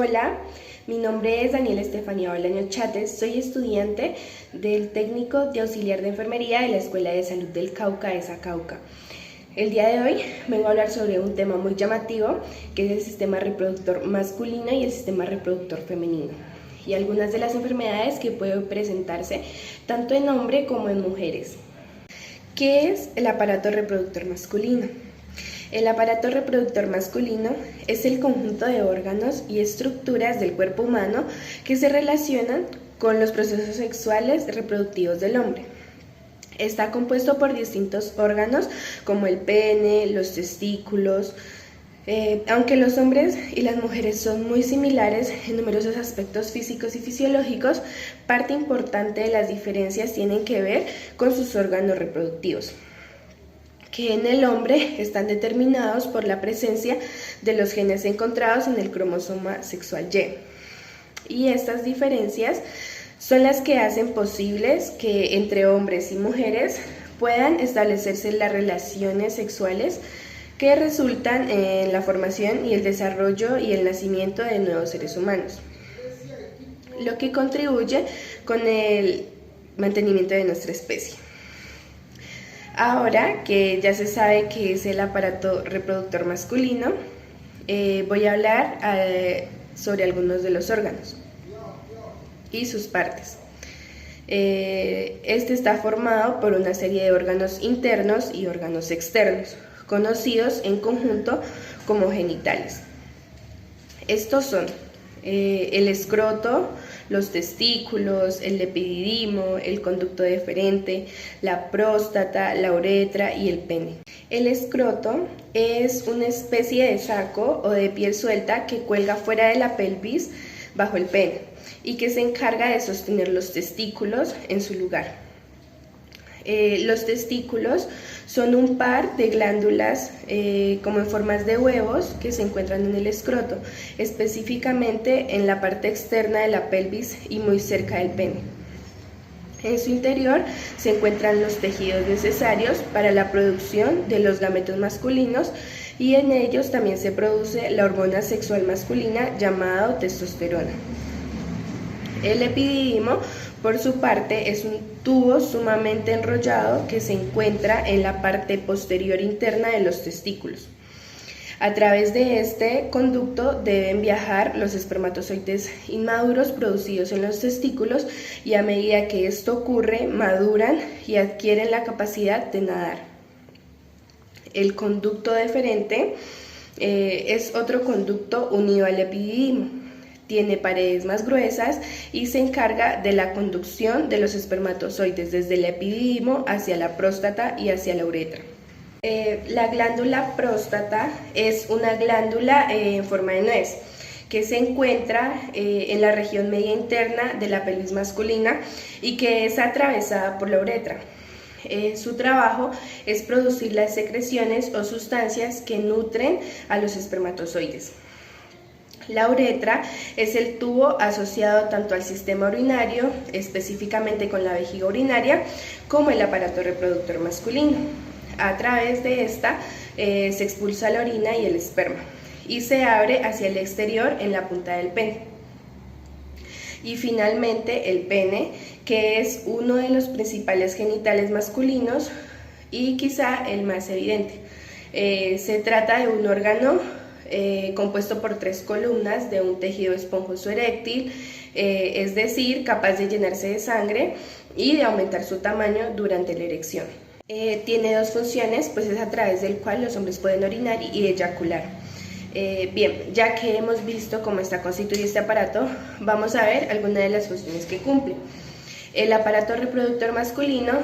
Hola, mi nombre es Daniela Estefanía Bolaño Chates, soy estudiante del técnico de auxiliar de enfermería de la Escuela de Salud del Cauca, ESA Cauca. El día de hoy vengo a hablar sobre un tema muy llamativo, que es el sistema reproductor masculino y el sistema reproductor femenino, y algunas de las enfermedades que pueden presentarse tanto en hombres como en mujeres. ¿Qué es el aparato reproductor masculino? El aparato reproductor masculino es el conjunto de órganos y estructuras del cuerpo humano que se relacionan con los procesos sexuales reproductivos del hombre. Está compuesto por distintos órganos como el pene, los testículos. Aunque los hombres y las mujeres son muy similares en numerosos aspectos físicos y fisiológicos, parte importante de las diferencias tienen que ver con sus órganos reproductivos, que en el hombre están determinados por la presencia de los genes encontrados en el cromosoma sexual Y. Y estas diferencias son las que hacen posibles que entre hombres y mujeres puedan establecerse las relaciones sexuales que resultan en la formación y el desarrollo y el nacimiento de nuevos seres humanos, lo que contribuye con el mantenimiento de nuestra especie. Ahora que ya se sabe qué es el aparato reproductor masculino, voy a hablar sobre algunos de los órganos y sus partes. Este está formado por una serie de órganos internos y órganos externos, conocidos en conjunto como genitales. Estos son el escroto, los testículos, el epididimo, el conducto deferente, la próstata, la uretra y el pene. El escroto es una especie de saco o de piel suelta que cuelga fuera de la pelvis bajo el pene y que se encarga de sostener los testículos en su lugar. Los testículos son un par de glándulas como en formas de huevos que se encuentran en el escroto, específicamente en la parte externa de la pelvis y muy cerca del pene. En su interior se encuentran los tejidos necesarios para la producción de los gametos masculinos y en ellos también se produce la hormona sexual masculina llamada testosterona. El epididimo, por su parte, es un tubo sumamente enrollado que se encuentra en la parte posterior interna de los testículos. A través de este conducto deben viajar los espermatozoides inmaduros producidos en los testículos y a medida que esto ocurre, maduran y adquieren la capacidad de nadar. El conducto deferente es otro conducto unido al epididimo. Tiene paredes más gruesas y se encarga de la conducción de los espermatozoides desde el epididimo hacia la próstata y hacia la uretra. La glándula próstata es una glándula en forma de nuez que se encuentra en la región media interna de la pelvis masculina y que es atravesada por la uretra. Su trabajo es producir las secreciones o sustancias que nutren a los espermatozoides. La uretra es el tubo asociado tanto al sistema urinario, específicamente con la vejiga urinaria, como el aparato reproductor masculino. A través de esta se expulsa la orina y el esperma y se abre hacia el exterior en la punta del pene. Y finalmente el pene, que es uno de los principales genitales masculinos y quizá el más evidente. Se trata de un órgano compuesto por 3 columnas de un tejido esponjoso eréctil, es decir, capaz de llenarse de sangre y de aumentar su tamaño durante la erección. Tiene 2 funciones, pues es a través del cual los hombres pueden orinar y eyacular. Bien, ya que hemos visto cómo está constituido este aparato, vamos a ver algunas de las funciones que cumple. El aparato reproductor masculino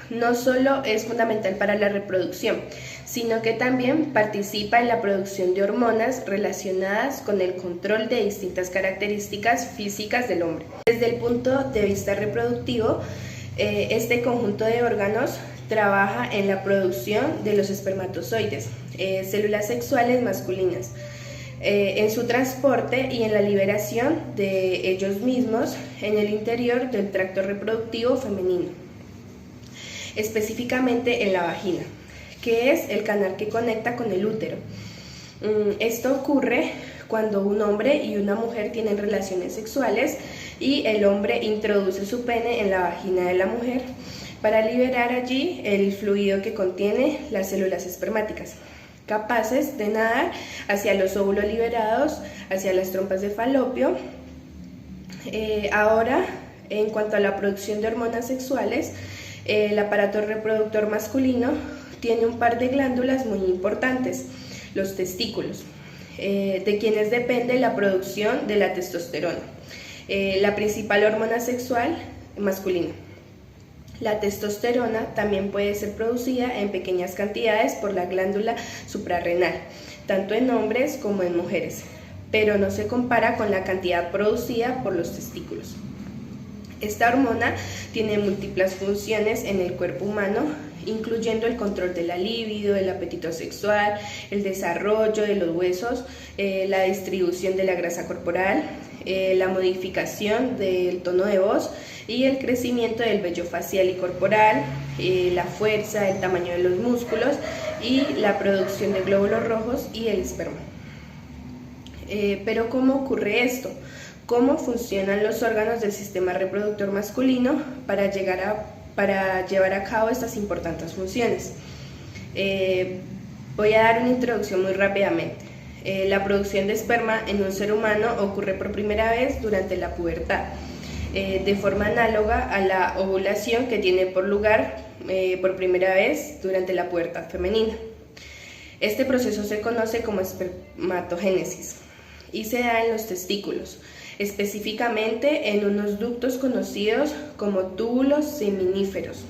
no solo es fundamental para la reproducción, sino que también participa en la producción de hormonas relacionadas con el control de distintas características físicas del hombre. Desde el punto de vista reproductivo, este conjunto de órganos trabaja en la producción de los espermatozoides, células sexuales masculinas, en su transporte y en la liberación de ellos mismos en el interior del tracto reproductivo femenino, específicamente en la vagina, que es el canal que conecta con el útero. Esto ocurre cuando un hombre y una mujer tienen relaciones sexuales y el hombre introduce su pene en la vagina de la mujer para liberar allí el fluido que contiene las células espermáticas, capaces de nadar hacia los óvulos liberados, hacia las trompas de falopio. Ahora, en cuanto a la producción de hormonas sexuales, el aparato reproductor masculino tiene un par de glándulas muy importantes, los testículos, de quienes depende la producción de la testosterona, la principal hormona sexual masculina. La testosterona también puede ser producida en pequeñas cantidades por la glándula suprarrenal, tanto en hombres como en mujeres, pero no se compara con la cantidad producida por los testículos. Esta hormona tiene múltiples funciones en el cuerpo humano, incluyendo el control de la libido, el apetito sexual, el desarrollo de los huesos, la distribución de la grasa corporal, la modificación del tono de voz y el crecimiento del vello facial y corporal, la fuerza, el tamaño de los músculos y la producción de glóbulos rojos y el esperma. Pero ¿cómo ocurre esto? ¿Cómo funcionan los órganos del sistema reproductor masculino para llevar a cabo estas importantes funciones? Voy a dar una introducción muy rápidamente. La producción de esperma en un ser humano ocurre por primera vez durante la pubertad, de forma análoga a la ovulación que tiene por lugar por primera vez durante la pubertad femenina. Este proceso se conoce como espermatogénesis y se da en los testículos, específicamente en unos ductos conocidos como túbulos seminíferos.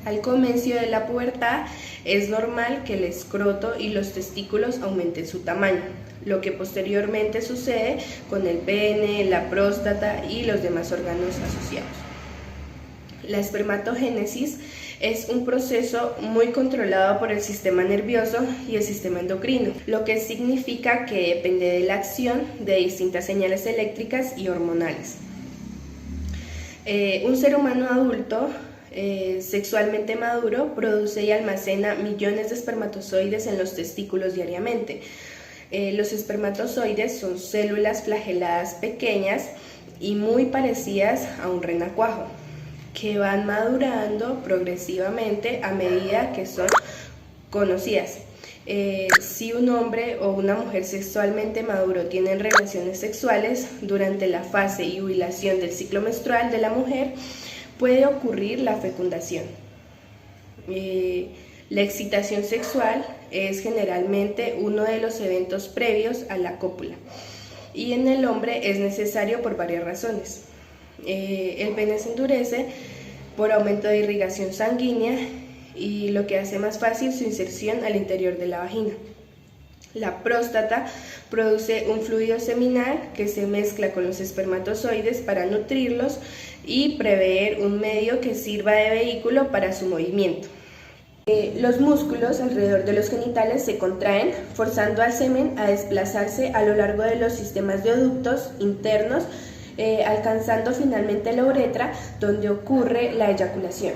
Al comienzo de la pubertad es normal que el escroto y los testículos aumenten su tamaño, lo que posteriormente sucede con el pene, la próstata y los demás órganos asociados. La espermatogénesis es un proceso muy controlado por el sistema nervioso y el sistema endocrino, lo que significa que depende de la acción de distintas señales eléctricas y hormonales. Un ser humano adulto sexualmente maduro produce y almacena millones de espermatozoides en los testículos diariamente. Los espermatozoides son células flageladas pequeñas y muy parecidas a un renacuajo, que van madurando progresivamente a medida que son conocidas. Si un hombre o una mujer sexualmente maduro tienen relaciones sexuales durante la fase y ovulación del ciclo menstrual de la mujer, puede ocurrir la fecundación. La excitación sexual es generalmente uno de los eventos previos a la cópula y en el hombre es necesario por varias razones. El pene se endurece por aumento de irrigación sanguínea y lo que hace más fácil su inserción al interior de la vagina. La próstata produce un fluido seminal que se mezcla con los espermatozoides para nutrirlos y prever un medio que sirva de vehículo para su movimiento. Los músculos alrededor de los genitales se contraen, forzando al semen a desplazarse a lo largo de los sistemas de ductos internos, alcanzando finalmente la uretra, donde ocurre la eyaculación.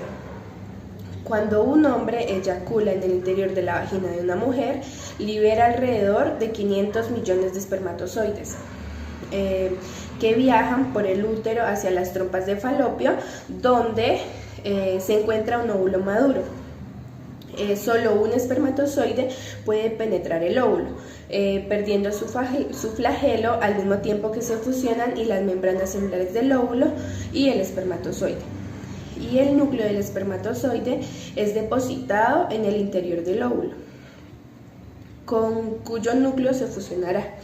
Cuando un hombre eyacula en el interior de la vagina de una mujer, libera alrededor de 500 millones de espermatozoides, que viajan por el útero hacia las trompas de falopio, donde se encuentra un óvulo maduro. Solo un espermatozoide puede penetrar el óvulo, perdiendo su flagelo al mismo tiempo que se fusionan y las membranas celulares del óvulo y el espermatozoide. Y el núcleo del espermatozoide es depositado en el interior del óvulo, con cuyo núcleo se fusionará.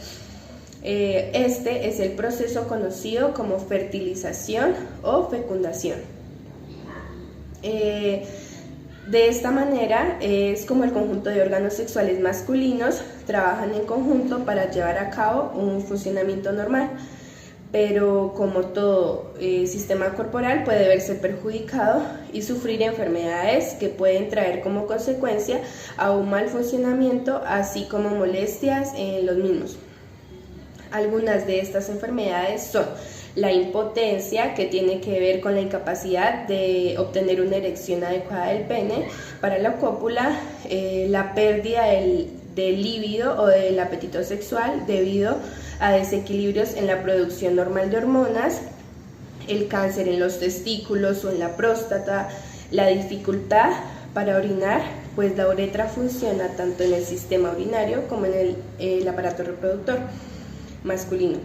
Este es el proceso conocido como fertilización o fecundación. De esta manera es como el conjunto de órganos sexuales masculinos trabajan en conjunto para llevar a cabo un funcionamiento normal, pero como todo sistema corporal puede verse perjudicado y sufrir enfermedades que pueden traer como consecuencia a un mal funcionamiento, así como molestias en los mismos. Algunas de estas enfermedades son la impotencia, que tiene que ver con la incapacidad de obtener una erección adecuada del pene para la cópula, la pérdida del líbido o del apetito sexual debido a desequilibrios en la producción normal de hormonas, el cáncer en los testículos o en la próstata, la dificultad para orinar, pues la uretra funciona tanto en el sistema urinario como en el aparato reproductor masculino.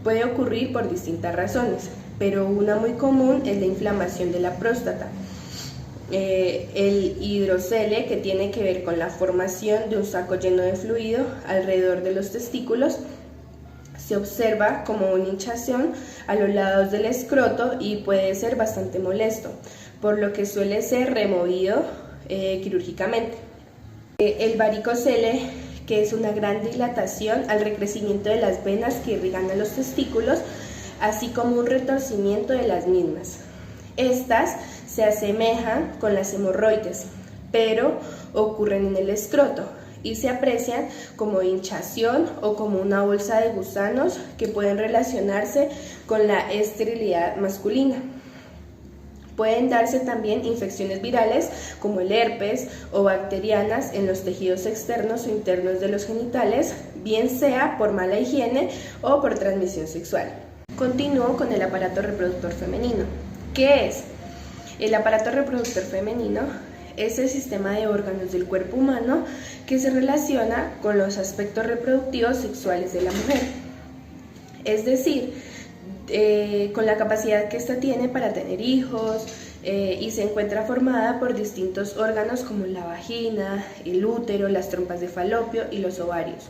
Puede ocurrir por distintas razones, pero una muy común es la inflamación de la próstata. El hidrocele, que tiene que ver con la formación de un saco lleno de fluido alrededor de los testículos, se observa como una hinchazón a los lados del escroto y puede ser bastante molesto, por lo que suele ser removido quirúrgicamente. El varicocele, que es una gran dilatación al recrecimiento de las venas que irrigan a los testículos, así como un retorcimiento de las mismas. Estas se asemejan con las hemorroides, pero ocurren en el escroto y se aprecian como hinchazón o como una bolsa de gusanos que pueden relacionarse con la esterilidad masculina. Pueden darse también infecciones virales como el herpes o bacterianas en los tejidos externos o internos de los genitales, bien sea por mala higiene o por transmisión sexual. Continúo con el aparato reproductor femenino. ¿Qué es? El aparato reproductor femenino es el sistema de órganos del cuerpo humano que se relaciona con los aspectos reproductivos sexuales de la mujer, es decir, con la capacidad que ésta tiene para tener hijos, y se encuentra formada por distintos órganos como la vagina, el útero, las trompas de falopio y los ovarios.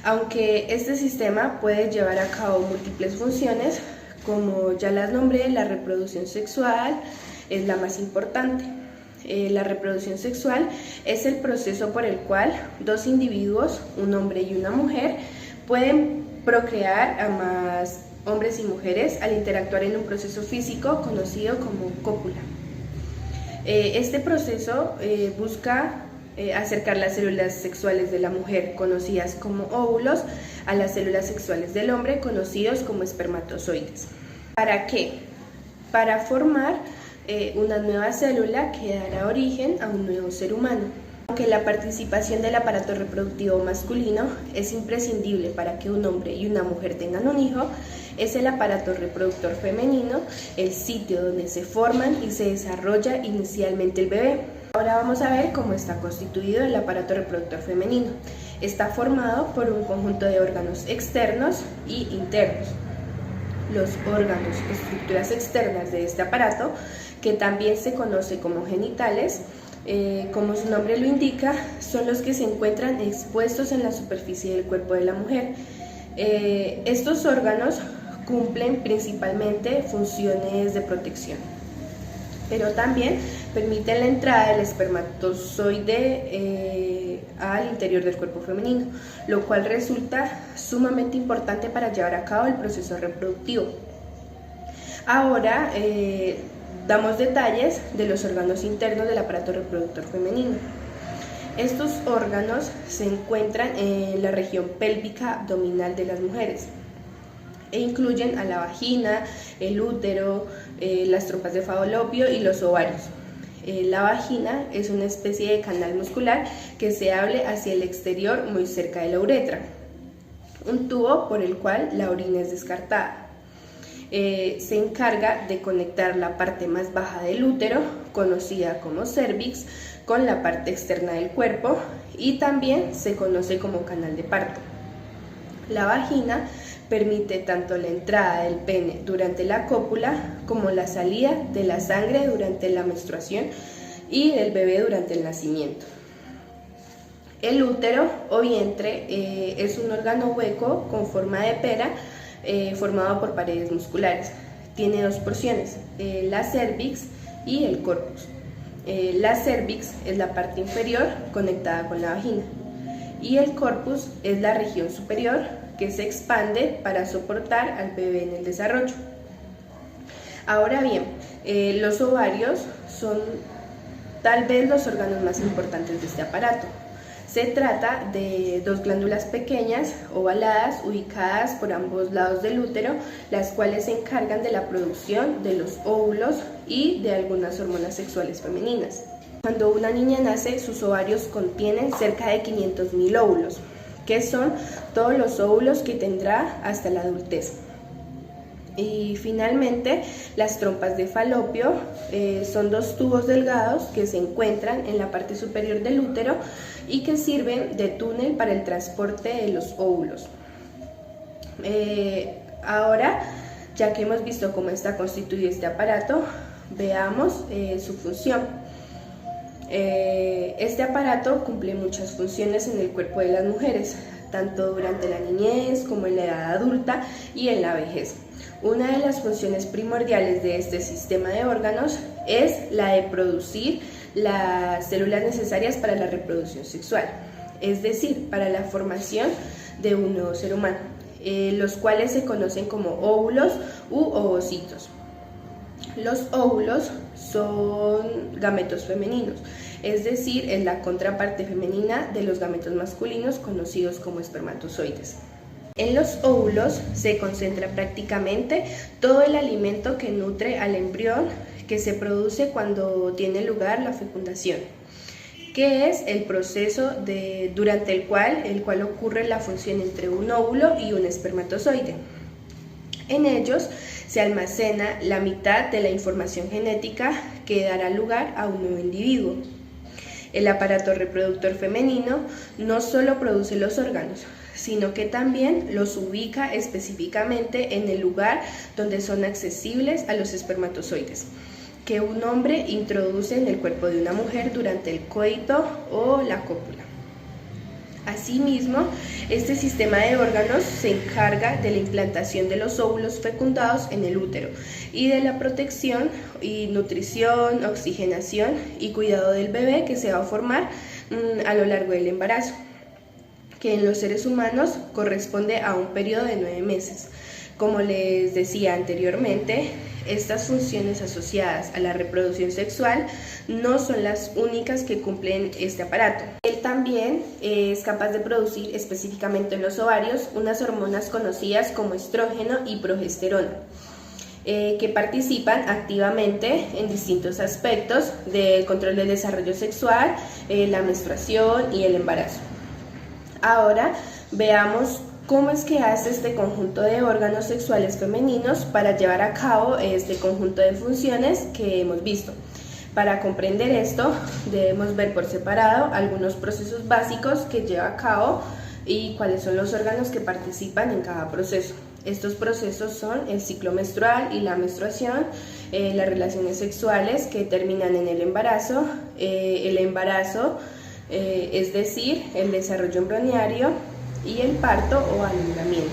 Aunque este sistema puede llevar a cabo múltiples funciones, como ya las nombré, la reproducción sexual es la más importante. La reproducción sexual es el proceso por el cual dos individuos, un hombre y una mujer, pueden procrear a más hombres y mujeres al interactuar en un proceso físico conocido como cópula. Este proceso busca acercar las células sexuales de la mujer, conocidas como óvulos, a las células sexuales del hombre, conocidos como espermatozoides. ¿Para qué? Para formar una nueva célula que dará origen a un nuevo ser humano. Aunque la participación del aparato reproductivo masculino es imprescindible para que un hombre y una mujer tengan un hijo, es el aparato reproductor femenino el sitio donde se forman y se desarrolla inicialmente el bebé. Ahora vamos a ver cómo está constituido el aparato reproductor femenino. Está formado por un conjunto de órganos externos y internos. Los órganos, estructuras externas de este aparato, que también se conoce como genitales, como su nombre lo indica, son los que se encuentran expuestos en la superficie del cuerpo de la mujer. Estos órganos cumplen principalmente funciones de protección, pero también permiten la entrada del espermatozoide al interior del cuerpo femenino, lo cual resulta sumamente importante para llevar a cabo el proceso reproductivo. Ahora damos detalles de los órganos internos del aparato reproductor femenino. Estos órganos se encuentran en la región pélvica abdominal de las mujeres e incluyen a la vagina, el útero, las trompas de falopio y los ovarios. La vagina es una especie de canal muscular que se abre hacia el exterior muy cerca de la uretra, un tubo por el cual la orina es descartada. Se encarga de conectar la parte más baja del útero, conocida como cervix, con la parte externa del cuerpo y también se conoce como canal de parto. La vagina permite tanto la entrada del pene durante la cópula como la salida de la sangre durante la menstruación y del bebé durante el nacimiento. El útero o vientre es un órgano hueco con forma de pera formado por paredes musculares. Tiene dos porciones, la cervix y el corpus. La cervix es la parte inferior conectada con la vagina y el corpus es la región superior que se expande para soportar al bebé en el desarrollo. Ahora bien, los ovarios son tal vez los órganos más importantes de este aparato. Se trata de dos glándulas pequeñas, ovaladas, ubicadas por ambos lados del útero, las cuales se encargan de la producción de los óvulos y de algunas hormonas sexuales femeninas. Cuando una niña nace, sus ovarios contienen cerca de 500.000 óvulos, que son todos los óvulos que tendrá hasta la adultez. Y finalmente, las trompas de falopio son 2 tubos delgados que se encuentran en la parte superior del útero y que sirven de túnel para el transporte de los óvulos. Ahora, ya que hemos visto cómo está constituido este aparato, veamos su función. Este aparato cumple muchas funciones en el cuerpo de las mujeres, tanto durante la niñez como en la edad adulta y en la vejez. Una de las funciones primordiales de este sistema de órganos es la de producir las células necesarias para la reproducción sexual, es decir, para la formación de un nuevo ser humano, los cuales se conocen como óvulos u ovocitos. Los óvulos son gametos femeninos, es decir, es la contraparte femenina de los gametos masculinos conocidos como espermatozoides. En los óvulos se concentra prácticamente todo el alimento que nutre al embrión que se produce cuando tiene lugar la fecundación, que es el proceso durante el cual ocurre la fusión entre un óvulo y un espermatozoide. En ellos se almacena la mitad de la información genética que dará lugar a un nuevo individuo. El aparato reproductor femenino no solo produce los órganos, sino que también los ubica específicamente en el lugar donde son accesibles a los espermatozoides, que un hombre introduce en el cuerpo de una mujer durante el coito o la cópula. Asimismo, este sistema de órganos se encarga de la implantación de los óvulos fecundados en el útero y de la protección y nutrición, oxigenación y cuidado del bebé que se va a formar a lo largo del embarazo, que en los seres humanos corresponde a un periodo de 9 meses. Como les decía anteriormente, estas funciones asociadas a la reproducción sexual no son las únicas que cumplen este aparato. Él también es capaz de producir específicamente en los ovarios unas hormonas conocidas como estrógeno y progesterona, que participan activamente en distintos aspectos del control del desarrollo sexual, la menstruación y el embarazo. Ahora veamos cómo es que hace este conjunto de órganos sexuales femeninos para llevar a cabo este conjunto de funciones que hemos visto. Para comprender esto, debemos ver por separado algunos procesos básicos que lleva a cabo y cuáles son los órganos que participan en cada proceso. Estos procesos son el ciclo menstrual y la menstruación, las relaciones sexuales que terminan en el embarazo, es decir, el desarrollo embrionario y el parto o alumbramiento.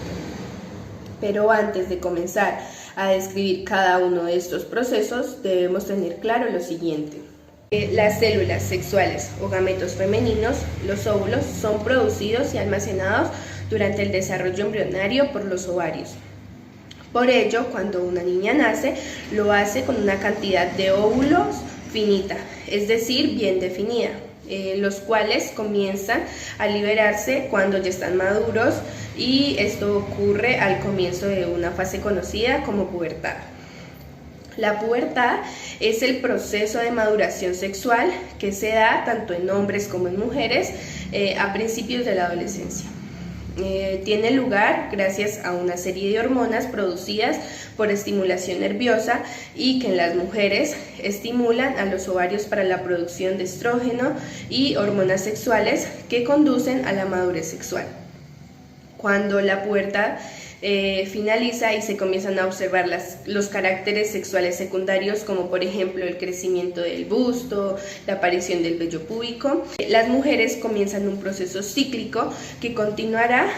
Pero antes de comenzar a describir cada uno de estos procesos, debemos tener claro lo siguiente. Las células sexuales o gametos femeninos, los óvulos, son producidos y almacenados durante el desarrollo embrionario por los ovarios. Por ello, cuando una niña nace, lo hace con una cantidad de óvulos finita, es decir, bien definida, los cuales comienzan a liberarse cuando ya están maduros, y esto ocurre al comienzo de una fase conocida como pubertad. La pubertad es el proceso de maduración sexual que se da tanto en hombres como en mujeres a principios de la adolescencia. Tiene lugar gracias a una serie de hormonas producidas por estimulación nerviosa y que en las mujeres estimulan a los ovarios para la producción de estrógeno y hormonas sexuales que conducen a la madurez sexual. Cuando la pubertad finaliza y se comienzan a observar los caracteres sexuales secundarios, como por ejemplo el crecimiento del busto, la aparición del vello púbico, las mujeres comienzan un proceso cíclico que continuará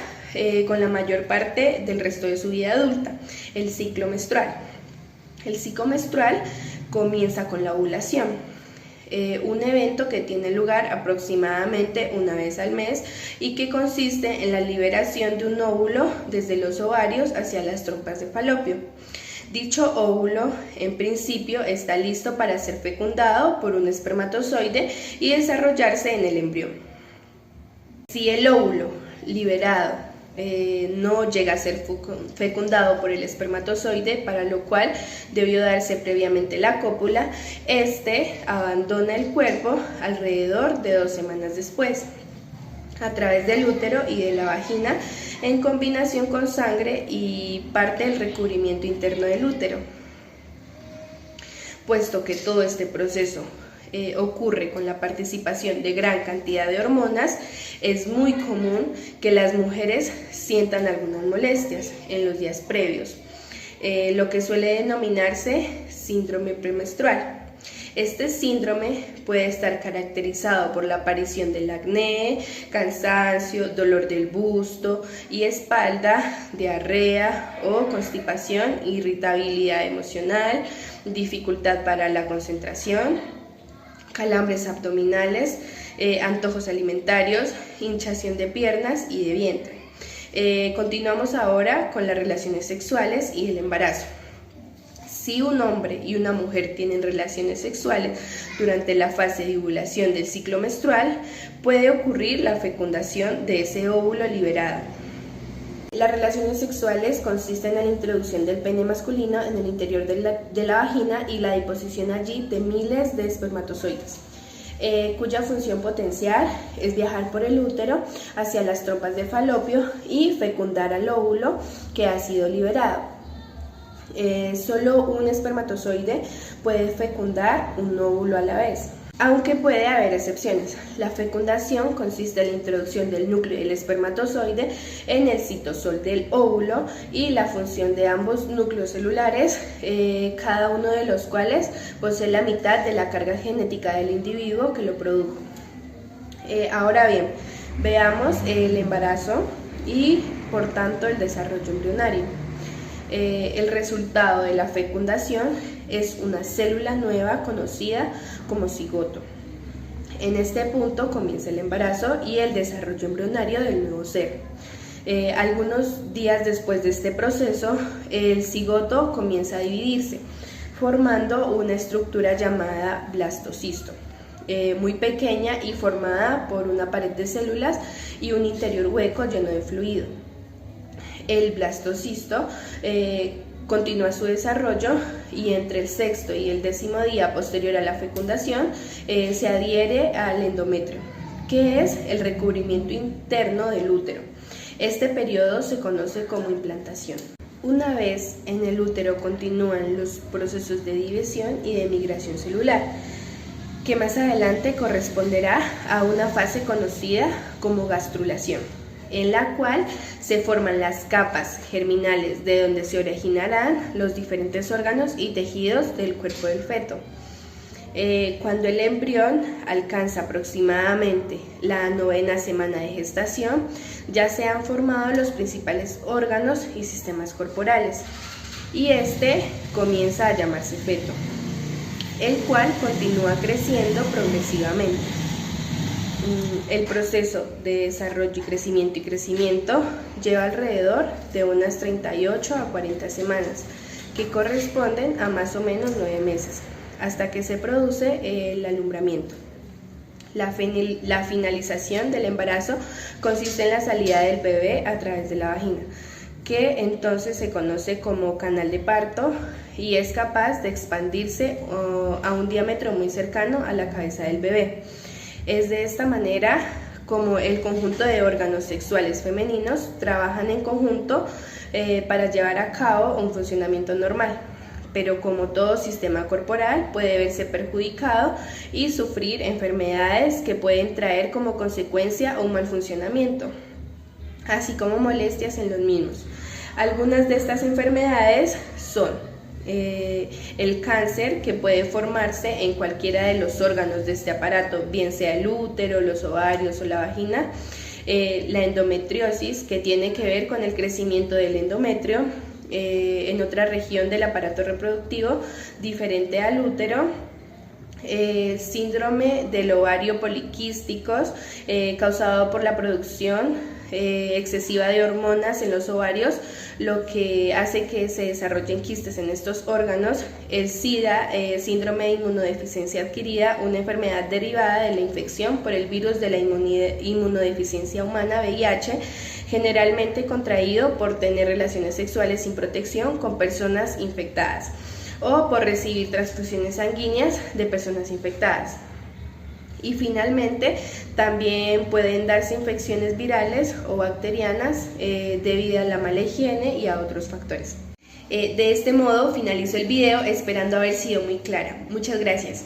con la mayor parte del resto de su vida adulta, el ciclo menstrual. El ciclo menstrual comienza con la ovulación, un evento que tiene lugar aproximadamente una vez al mes y que consiste en la liberación de un óvulo desde los ovarios hacia las trompas de falopio. Dicho óvulo, en principio, está listo para ser fecundado por un espermatozoide y desarrollarse en el embrión. Si el óvulo liberado no llega a ser fecundado por el espermatozoide, para lo cual debió darse previamente la cópula. Este abandona el cuerpo alrededor de 2 semanas después, a través del útero y de la vagina, en combinación con sangre y parte del recubrimiento interno del útero. Puesto que todo este proceso ocurre con la participación de gran cantidad de hormonas, es muy común que las mujeres sientan algunas molestias en los días previos, lo que suele denominarse síndrome premenstrual. Este síndrome puede estar caracterizado por la aparición del acné, cansancio, dolor del busto y espalda, diarrea o constipación, irritabilidad emocional, dificultad para la concentración, calambres abdominales, antojos alimentarios, hinchazón de piernas y de vientre. Continuamos ahora con las relaciones sexuales y el embarazo. Si un hombre y una mujer tienen relaciones sexuales durante la fase de ovulación del ciclo menstrual, puede ocurrir la fecundación de ese óvulo liberado. Las relaciones sexuales consisten en la introducción del pene masculino en el interior de la vagina y la deposición allí de miles de espermatozoides, cuya función potencial es viajar por el útero hacia las trompas de falopio y fecundar al óvulo que ha sido liberado. Solo un espermatozoide puede fecundar un óvulo a la vez, aunque puede haber excepciones. La fecundación consiste en la introducción del núcleo del espermatozoide en el citosol del óvulo y la función de ambos núcleos celulares, cada uno de los cuales posee la mitad de la carga genética del individuo que lo produjo. Ahora bien, veamos el embarazo y por tanto el desarrollo embrionario. El resultado de la fecundación es una célula nueva conocida como cigoto. En este punto comienza el embarazo y el desarrollo embrionario del nuevo ser. Algunos días después de este proceso, el cigoto comienza a dividirse, formando una estructura llamada blastocisto, muy pequeña y formada por una pared de células y un interior hueco lleno de fluido. El blastocisto continúa su desarrollo y entre el 6º y el 10º día posterior a la fecundación se adhiere al endometrio, que es el recubrimiento interno del útero. Este periodo se conoce como implantación. Una vez en el útero continúan los procesos de división y de migración celular, que más adelante corresponderá a una fase conocida como gastrulación, en la cual se forman las capas germinales de donde se originarán los diferentes órganos y tejidos del cuerpo del feto. Cuando el embrión alcanza aproximadamente la 9ª semana de gestación, ya se han formado los principales órganos y sistemas corporales, y este comienza a llamarse feto, el cual continúa creciendo progresivamente. El proceso de desarrollo y crecimiento lleva alrededor de unas 38 a 40 semanas, que corresponden a más o menos 9 meses, hasta que se produce el alumbramiento. La finalización del embarazo consiste en la salida del bebé a través de la vagina, que entonces se conoce como canal de parto y es capaz de expandirse a un diámetro muy cercano a la cabeza del bebé. Es de esta manera como el conjunto de órganos sexuales femeninos trabajan en conjunto para llevar a cabo un funcionamiento normal, pero como todo sistema corporal puede verse perjudicado y sufrir enfermedades que pueden traer como consecuencia un mal funcionamiento, así como molestias en los mismos. Algunas de estas enfermedades son el cáncer, que puede formarse en cualquiera de los órganos de este aparato, bien sea el útero, los ovarios o la vagina, la endometriosis, que tiene que ver con el crecimiento del endometrio en otra región del aparato reproductivo diferente al útero, síndrome del ovario poliquísticos, causado por la producción excesiva de hormonas en los ovarios, lo que hace que se desarrollen quistes en estos órganos, el SIDA, síndrome de inmunodeficiencia adquirida, una enfermedad derivada de la infección por el virus de la inmunodeficiencia humana, VIH, generalmente contraído por tener relaciones sexuales sin protección con personas infectadas o por recibir transfusiones sanguíneas de personas infectadas. Y finalmente, también pueden darse infecciones virales o bacterianas debido a la mala higiene y a otros factores. De este modo finalizo el video esperando haber sido muy clara. Muchas gracias.